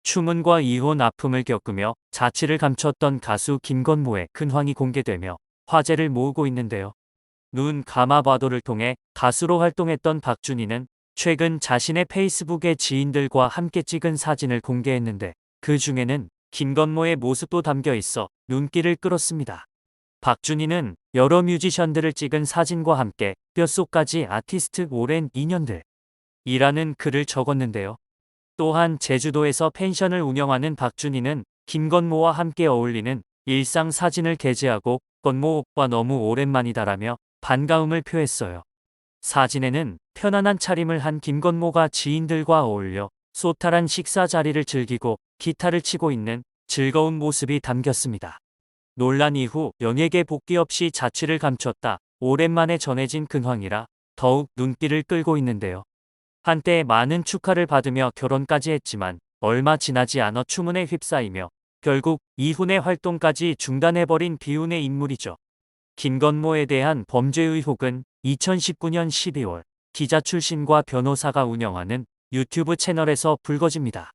추문과 이혼 아픔을 겪으며 자취를 감췄던 가수 김건모의 근황이 공개되며 화제를 모으고 있는데요. 눈 감아봐도를 통해 가수로 활동했던 박준희는 최근 자신의 페이스북에 지인들과 함께 찍은 사진을 공개했는데 그 중에는 김건모의 모습도 담겨 있어 눈길을 끌었습니다. 박준희는 여러 뮤지션들을 찍은 사진과 함께 뼛속까지 아티스트 오랜 인연들 이라는 글을 적었는데요. 또한 제주도에서 펜션을 운영하는 박준희는 김건모와 함께 어울리는 일상 사진을 게재하고 건모 오빠 너무 오랜만이다라며 반가움을 표했어요. 사진에는 편안한 차림을 한 김건모가 지인들과 어울려 소탈한 식사 자리를 즐기고 기타를 치고 있는 즐거운 모습이 담겼습니다. 논란 이후 연예계 복귀 없이 자취를 감췄다 오랜만에 전해진 근황이라 더욱 눈길을 끌고 있는데요. 한때 많은 축하를 받으며 결혼까지 했지만 얼마 지나지 않아 추문에 휩싸이며 결국 이혼의 활동까지 중단해버린 비운의 인물이죠. 김건모에 대한 범죄 의혹은 2019년 12월 기자 출신과 변호사가 운영하는 유튜브 채널에서 불거집니다.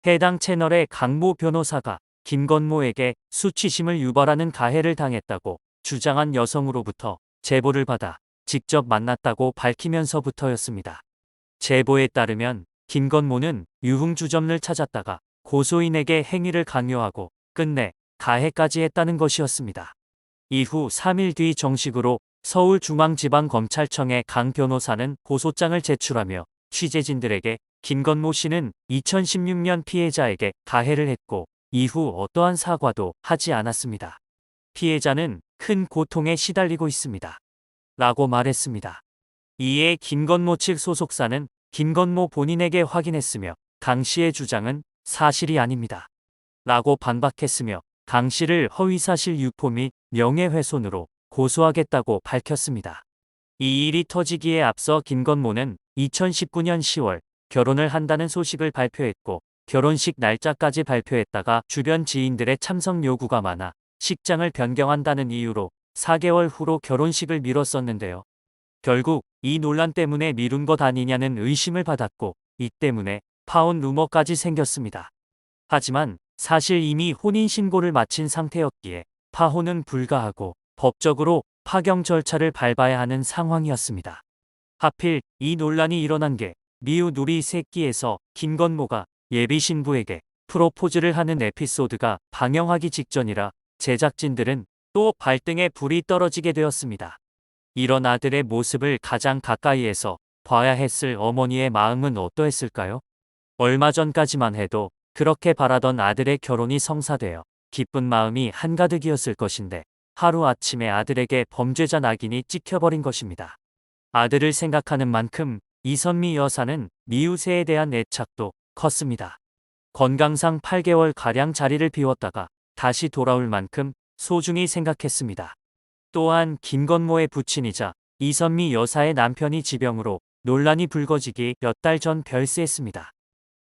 해당 채널의 강모 변호사가 김건모에게 수치심을 유발하는 가해를 당했다고 주장한 여성으로부터 제보를 받아 직접 만났다고 밝히면서부터였습니다. 제보에 따르면 김건모는 유흥주점을 찾았다가 고소인에게 행위를 강요하고 끝내 가해까지 했다는 것이었습니다. 이후 3일 뒤 정식으로 서울중앙지방검찰청에 강 변호사는 고소장을 제출하며 취재진들에게 김건모 씨는 2016년 피해자에게 가해를 했고 이후 어떠한 사과도 하지 않았습니다. 피해자는 큰 고통에 시달리고 있습니다. 라고 말했습니다. 이에 김건모 측 소속사는 김건모 본인에게 확인했으며 강 씨의 주장은 사실이 아닙니다. 라고 반박했으며 강 씨를 허위사실 유포 및 명예훼손으로 고소하겠다고 밝혔습니다. 이 일이 터지기에 앞서 김건모는 2019년 10월 결혼을 한다는 소식을 발표했고 결혼식 날짜까지 발표했다가 주변 지인들의 참석 요구가 많아 식장을 변경한다는 이유로 4개월 후로 결혼식을 미뤘었는데요. 결국 이 논란 때문에 미룬 것 아니냐는 의심을 받았고 이 때문에 파혼 루머까지 생겼습니다. 하지만 사실 이미 혼인신고를 마친 상태였기에 파혼은 불가하고 법적으로 파경 절차를 밟아야 하는 상황이었습니다. 하필 이 논란이 일어난 게 미우 누리 새끼에서 김건모가 예비 신부에게 프로포즈를 하는 에피소드가 방영하기 직전이라 제작진들은 또 발등에 불이 떨어지게 되었습니다. 이런 아들의 모습을 가장 가까이에서 봐야 했을 어머니의 마음은 어떠했을까요? 얼마 전까지만 해도 그렇게 바라던 아들의 결혼이 성사되어 기쁜 마음이 한가득이었을 것인데 하루아침에 아들에게 범죄자 낙인이 찍혀버린 것입니다. 아들을 생각하는 만큼 이선미 여사는 미우새에 대한 애착도 컸습니다. 건강상 8개월가량 자리를 비웠다가 다시 돌아올 만큼 소중히 생각했습니다. 또한 김건모의 부친이자 이선미 여사의 남편이 지병으로 논란이 불거지기 몇 달 전 별세했습니다.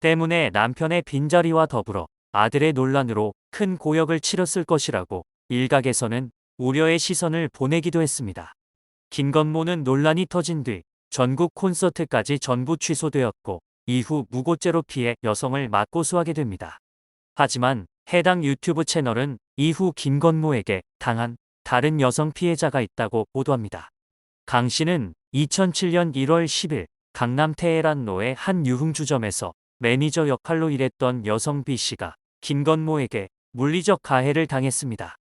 때문에 남편의 빈자리와 더불어 아들의 논란으로 큰 고역을 치렀을 것이라고 일각에서는 우려의 시선을 보내기도 했습니다. 김건모는 논란이 터진 뒤 전국 콘서트까지 전부 취소되었고 이후 무고죄로 피해 여성을 맞고소하게 됩니다. 하지만 해당 유튜브 채널은 이후 김건모에게 당한 다른 여성 피해자가 있다고 보도합니다. 강 씨는 2007년 1월 10일 강남 테헤란로의 한 유흥주점에서 매니저 역할로 일했던 여성 B 씨가 김건모에게 물리적 가해를 당했습니다.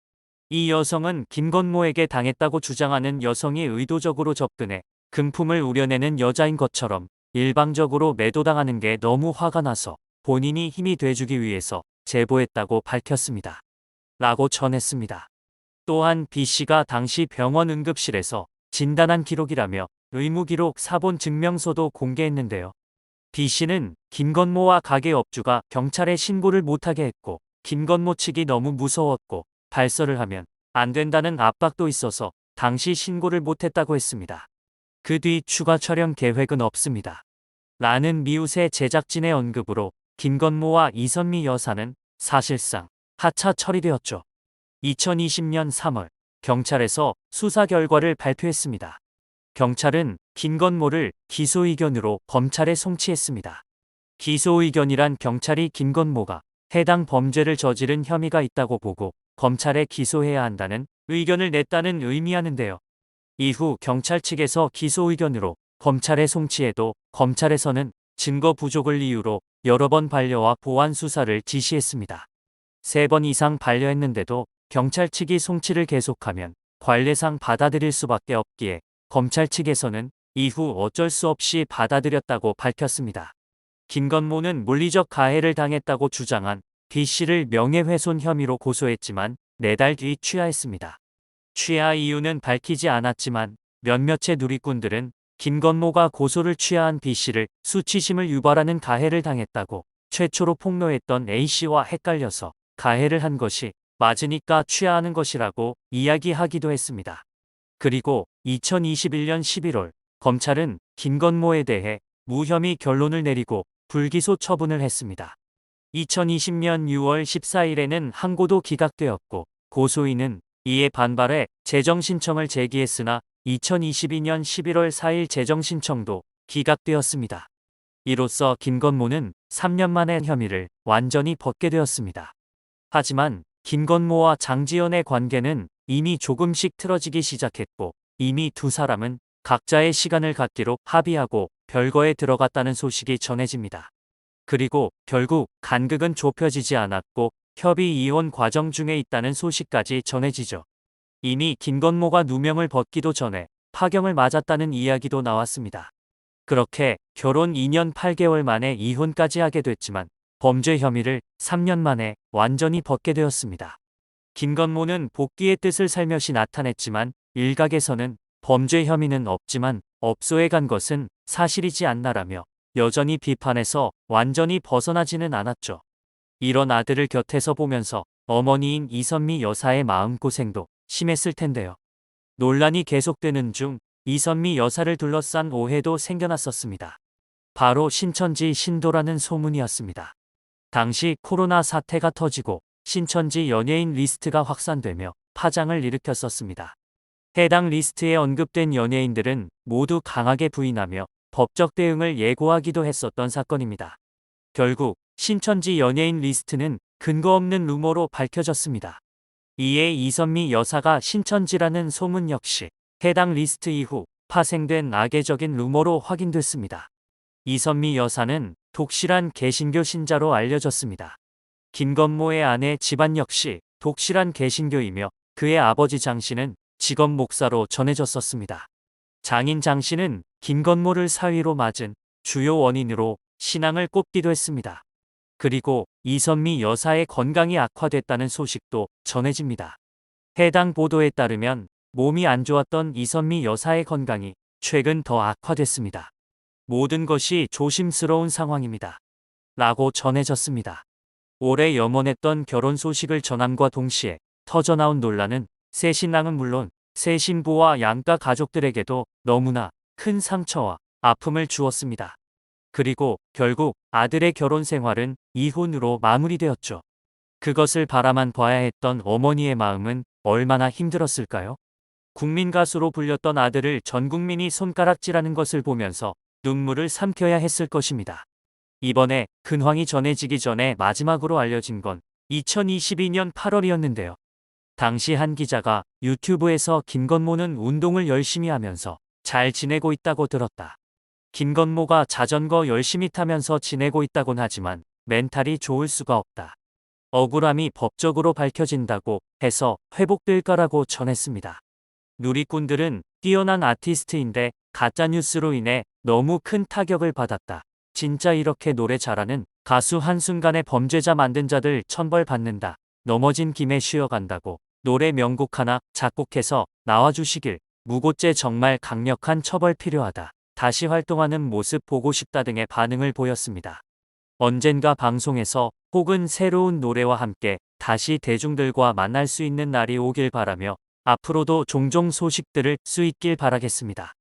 이 여성은 김건모에게 당했다고 주장하는 여성이 의도적으로 접근해 금품을 우려내는 여자인 것처럼 일방적으로 매도당하는 게 너무 화가 나서 본인이 힘이 돼주기 위해서 제보했다고 밝혔습니다. 라고 전했습니다. 또한 B씨가 당시 병원 응급실에서 진단한 기록이라며 의무기록 사본 증명서도 공개했는데요. B씨는 김건모와 가게 업주가 경찰에 신고를 못하게 했고 김건모 측이 너무 무서웠고 발설을 하면 안 된다는 압박도 있어서 당시 신고를 못했다고 했습니다. 그 뒤 추가 촬영 계획은 없습니다. 라는 미우새 제작진의 언급으로 김건모와 이선미 여사는 사실상 하차 처리되었죠. 2020년 3월 경찰에서 수사 결과를 발표했습니다. 경찰은 김건모를 기소 의견으로 검찰에 송치했습니다. 기소 의견이란 경찰이 김건모가 해당 범죄를 저지른 혐의가 있다고 보고 검찰에 기소해야 한다는 의견을 냈다는 의미하는데요. 이후 경찰 측에서 기소 의견으로 검찰에 송치해도 검찰에서는 증거 부족을 이유로 여러 번 반려와 보완 수사를 지시했습니다. 3번 이상 반려했는데도 경찰 측이 송치를 계속하면 관례상 받아들일 수밖에 없기에 검찰 측에서는 이후 어쩔 수 없이 받아들였다고 밝혔습니다. 김건모는 물리적 가해를 당했다고 주장한 B씨를 명예훼손 혐의로 고소했지만 4달 뒤 취하했습니다. 취하 이유는 밝히지 않았지만 몇몇의 누리꾼들은 김건모가 고소를 취하한 B씨를 수치심을 유발하는 가해를 당했다고 최초로 폭로했던 A씨와 헷갈려서 가해를 한 것이 맞으니까 취하하는 것이라고 이야기하기도 했습니다. 그리고 2021년 11월 검찰은 김건모에 대해 무혐의 결론을 내리고 불기소 처분을 했습니다. 2020년 6월 14일에는 항고도 기각되었고 고소인은 이에 반발해 재정신청을 제기했으나 2022년 11월 4일 재정신청도 기각되었습니다. 이로써 김건모는 3년 만에 혐의를 완전히 벗게 되었습니다. 하지만 김건모와 장지연의 관계는 이미 조금씩 틀어지기 시작했고 이미 두 사람은 각자의 시간을 갖기로 합의하고 별거에 들어갔다는 소식이 전해집니다. 그리고 결국 간극은 좁혀지지 않았고 협의 이혼 과정 중에 있다는 소식까지 전해지죠. 이미 김건모가 누명을 벗기도 전에 파경을 맞았다는 이야기도 나왔습니다. 그렇게 결혼 2년 8개월 만에 이혼까지 하게 됐지만 범죄 혐의를 3년 만에 완전히 벗게 되었습니다. 김건모는 복귀의 뜻을 살며시 나타냈지만 일각에서는 범죄 혐의는 없지만 업소에 간 것은 사실이지 않나라며 여전히 비판에서 완전히 벗어나지는 않았죠. 이런 아들을 곁에서 보면서 어머니인 이선미 여사의 마음고생도 심했을 텐데요. 논란이 계속되는 중 이선미 여사를 둘러싼 오해도 생겨났었습니다. 바로 신천지 신도라는 소문이었습니다. 당시 코로나 사태가 터지고 신천지 연예인 리스트가 확산되며 파장을 일으켰었습니다. 해당 리스트에 언급된 연예인들은 모두 강하게 부인하며 법적 대응을 예고하기도 했었던 사건입니다. 결국 신천지 연예인 리스트는 근거 없는 루머로 밝혀졌습니다. 이에 이선미 여사가 신천지라는 소문 역시 해당 리스트 이후 파생된 악의적인 루머로 확인됐습니다. 이선미 여사는 독실한 개신교 신자로 알려졌습니다. 김건모의 아내 집안 역시 독실한 개신교이며 그의 아버지 장 씨는 직업 목사로 전해졌었습니다. 장인 장 씨는 김건모를 사위로 맞은 주요 원인으로 신앙을 꼽기도 했습니다. 그리고 이선미 여사의 건강이 악화됐다는 소식도 전해집니다. 해당 보도에 따르면 몸이 안 좋았던 이선미 여사의 건강이 최근 더 악화됐습니다. 모든 것이 조심스러운 상황입니다. 라고 전해졌습니다. 올해 염원했던 결혼 소식을 전함과 동시에 터져나온 논란은 새 신랑은 물론 새 신부와 양가 가족들에게도 너무나 큰 상처와 아픔을 주었습니다. 그리고 결국 아들의 결혼 생활은 이혼으로 마무리되었죠. 그것을 바라만 봐야 했던 어머니의 마음은 얼마나 힘들었을까요? 국민 가수로 불렸던 아들을 전 국민이 손가락질하는 것을 보면서 눈물을 삼켜야 했을 것입니다. 이번에 근황이 전해지기 전에 마지막으로 알려진 건 2022년 8월이었는데요. 당시 한 기자가 유튜브에서 김건모는 운동을 열심히 하면서 잘 지내고 있다고 들었다. 김건모가 자전거 열심히 타면서 지내고 있다곤 하지만 멘탈이 좋을 수가 없다. 억울함이 법적으로 밝혀진다고 해서 회복될 거라고 전했습니다. 누리꾼들은 뛰어난 아티스트인데 가짜뉴스로 인해 너무 큰 타격을 받았다. 진짜 이렇게 노래 잘하는 가수 한순간에 범죄자 만든 자들 천벌받는다. 넘어진 김에 쉬어간다고 노래 명곡 하나 작곡해서 나와주시길. 무고죄 정말 강력한 처벌 필요하다. 다시 활동하는 모습 보고 싶다 등의 반응을 보였습니다. 언젠가 방송에서 혹은 새로운 노래와 함께 다시 대중들과 만날 수 있는 날이 오길 바라며 앞으로도 종종 소식들을 수 있길 바라겠습니다.